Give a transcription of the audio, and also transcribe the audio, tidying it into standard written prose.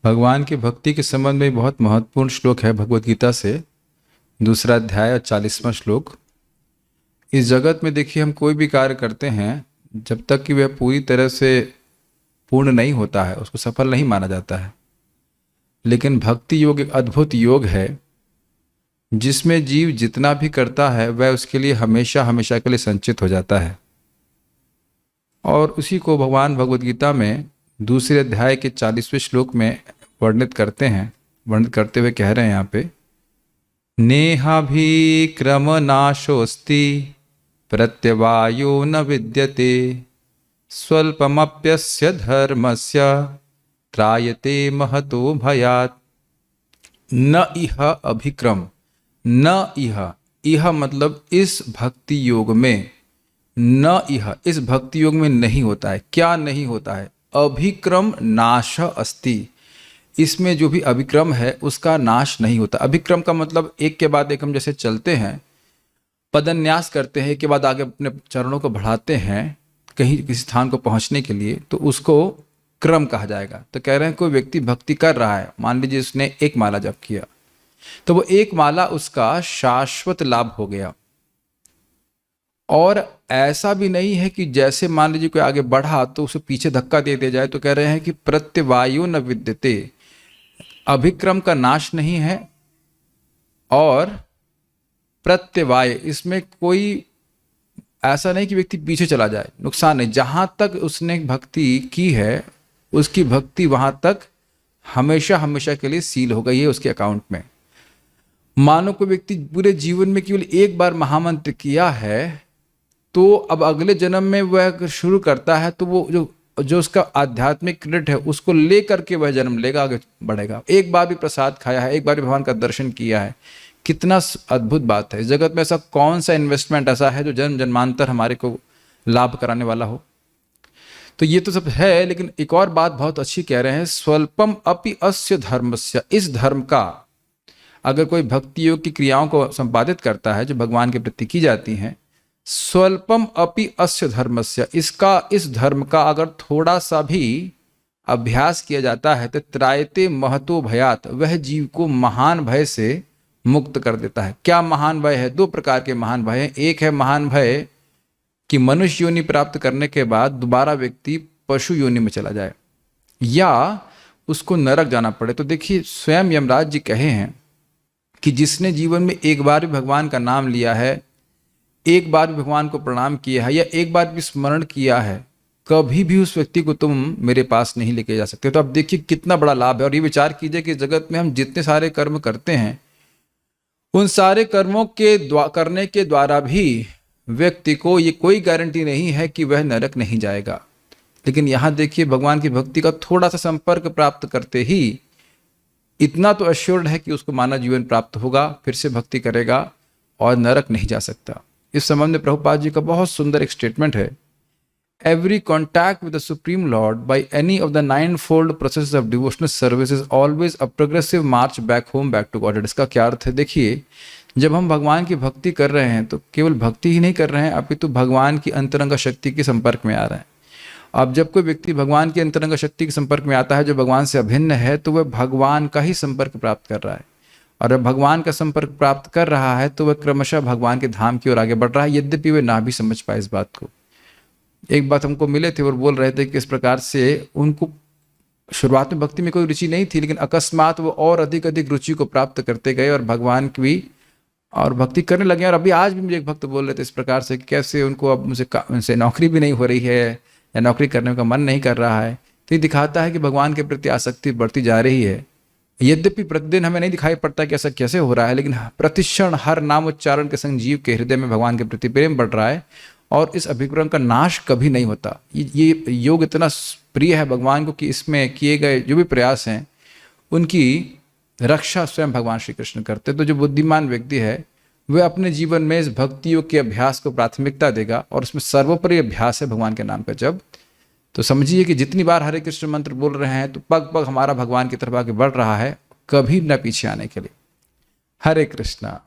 भगवान की भक्ति के संबंध में बहुत महत्वपूर्ण श्लोक है भगवत गीता से, दूसरा अध्याय और 40वां श्लोक। इस जगत में देखिए, हम कोई भी कार्य करते हैं, जब तक कि वह पूरी तरह से पूर्ण नहीं होता है उसको सफल नहीं माना जाता है। लेकिन भक्ति योग एक अद्भुत योग है जिसमें जीव जितना भी करता है वह उसके लिए हमेशा हमेशा के लिए संचित हो जाता है। और उसी को भगवान भगवत गीता में दूसरे अध्याय के 40वें श्लोक में वर्णित करते हैं। वर्णित करते हुए कह रहे हैं यहाँ पे, नेहाभिक्रम नाशोस्ति प्रत्यवायो न विद्यते स्वल्पमप्यस्य धर्मस्य त्रायते महतो भयात्। न इह अभिक्रम, न इह मतलब इस भक्ति योग में, न इस भक्ति योग में नहीं होता है। क्या नहीं होता है? अभिक्रम नाश अस्ति। इसमें जो भी अभिक्रम है उसका नाश नहीं होता। अभिक्रम का मतलब एक के बाद एक हम जैसे चलते हैं, पदन्यास करते हैं, एक के बाद आगे अपने चरणों को बढ़ाते हैं कहीं किसी स्थान को पहुंचने के लिए, तो उसको क्रम कहा जाएगा। तो कह रहे हैं कोई व्यक्ति भक्ति कर रहा है, मान लीजिए उसने एक माला जप किया, तो वो एक माला उसका शाश्वत लाभ हो गया। और ऐसा भी नहीं है कि जैसे मान लीजिए कोई आगे बढ़ा तो उसे पीछे धक्का दे दिया जाए। तो कह रहे हैं कि प्रत्यवायु न विद्यते, अभिक्रम का नाश नहीं है और प्रत्यवाय, इसमें कोई ऐसा नहीं कि व्यक्ति पीछे चला जाए, नुकसान नहीं। जहां तक उसने भक्ति की है उसकी भक्ति वहां तक हमेशा हमेशा के लिए सील हो गई है उसके अकाउंट में। मानो कोई व्यक्ति पूरे जीवन में केवल एक बार महामंत्र किया है, तो अब अगले जन्म में वह अगर शुरू करता है तो वो जो उसका आध्यात्मिक क्रेडिट है उसको लेकर के वह जन्म लेगा, आगे बढ़ेगा। एक बार भी प्रसाद खाया है, एक बार भी भगवान का दर्शन किया है, कितना अद्भुत बात है। इस जगत में ऐसा कौन सा इन्वेस्टमेंट ऐसा है जो जन्म जन्मांतर हमारे को लाभ कराने वाला हो? तो ये तो सब है, लेकिन एक और बात बहुत अच्छी कह रहे हैं, स्वल्पम अपि अस्य धर्मस्य। इस धर्म का अगर कोई भक्ति योग की क्रियाओं को संपादित करता है जो भगवान के प्रति की जाती हैं, स्वल्पम अपि अस्य धर्मस्य, इस धर्म का अगर थोड़ा सा भी अभ्यास किया जाता है तो त्रायते महतो भयात, वह जीव को महान भय से मुक्त कर देता है। क्या महान भय है? दो प्रकार के महान भय हैं। एक है महान भय कि मनुष्य योनि प्राप्त करने के बाद दोबारा व्यक्ति पशु योनि में चला जाए या उसको नरक जाना पड़े। तो देखिए, स्वयं यमराज जी कहे हैं कि जिसने जीवन में एक बार भी भगवान का नाम लिया है, एक बार भी भगवान को प्रणाम किया है या एक बार भी स्मरण किया है, कभी भी उस व्यक्ति को तुम मेरे पास नहीं लेके जा सकते। तो अब देखिए कितना बड़ा लाभ है। और ये विचार कीजिए कि जगत में हम जितने सारे कर्म करते हैं, उन सारे कर्मों के करने के द्वारा भी व्यक्ति को ये कोई गारंटी नहीं है कि वह नरक नहीं जाएगा। लेकिन यहाँ देखिए, भगवान की भक्ति का थोड़ा सा संपर्क प्राप्त करते ही इतना तो अश्योर्ड है कि उसको मानव जीवन प्राप्त होगा, फिर से भक्ति करेगा और नरक नहीं जा सकता। इस संबंध में प्रभुपाद जी का बहुत सुंदर एक स्टेटमेंट है, every contact with the supreme lord by any of the 9-fold process of devotional service is always a progressive march back home back to God. इसका क्या अर्थ है? देखिए, जब हम भगवान की भक्ति कर रहे हैं तो केवल भक्ति ही नहीं कर रहे हैं, अपितु भगवान की अंतरंग शक्ति के संपर्क में आ रहे हैं। अब जब कोई व्यक्ति भगवान की अंतरंग शक्ति के संपर्क में आता है जो भगवान से अभिन्न है, तो वह भगवान का ही संपर्क प्राप्त कर रहा है। और जब भगवान का संपर्क प्राप्त कर रहा है तो वह क्रमशः भगवान के धाम की ओर आगे बढ़ रहा है, यद्यपि वे ना भी समझ पाए इस बात को। एक बात हमको मिले थे और बोल रहे थे कि इस प्रकार से उनको शुरुआत में भक्ति में कोई रुचि नहीं थी, लेकिन अकस्मात वो और अधिक अधिक रुचि को प्राप्त करते गए और भगवान की भी और भक्ति करने लगे। और अभी आज भी मुझे एक भक्त बोल रहे थे इस प्रकार से कि कैसे उनको अब उनसे नौकरी भी नहीं हो रही है या नौकरी करने का मन नहीं कर रहा है। तो ये दिखाता है कि भगवान के प्रति आसक्ति बढ़ती जा रही है। यद्यपि प्रतिदिन हमें नहीं दिखाई पड़ता कि ऐसा कैसे हो रहा है, लेकिन प्रतिक्षण हर नाम उच्चारण के संग जीव के हृदय में भगवान के प्रति प्रेम बढ़ रहा है और इस अभिक्रम का नाश कभी नहीं होता। ये योग इतना प्रिय है भगवान को कि इसमें किए गए जो भी प्रयास हैं उनकी रक्षा स्वयं भगवान श्री कृष्ण करते। तो जो बुद्धिमान व्यक्ति है वह अपने जीवन में इस भक्ति योग के अभ्यास को प्राथमिकता देगा और उसमें सर्वोपरि अभ्यास है भगवान के नाम का जब। तो समझिए कि जितनी बार हरे कृष्ण मंत्र बोल रहे हैं तो पग पग हमारा भगवान की तरफ आगे बढ़ रहा है, कभी न पीछे आने के लिए। हरे कृष्णा।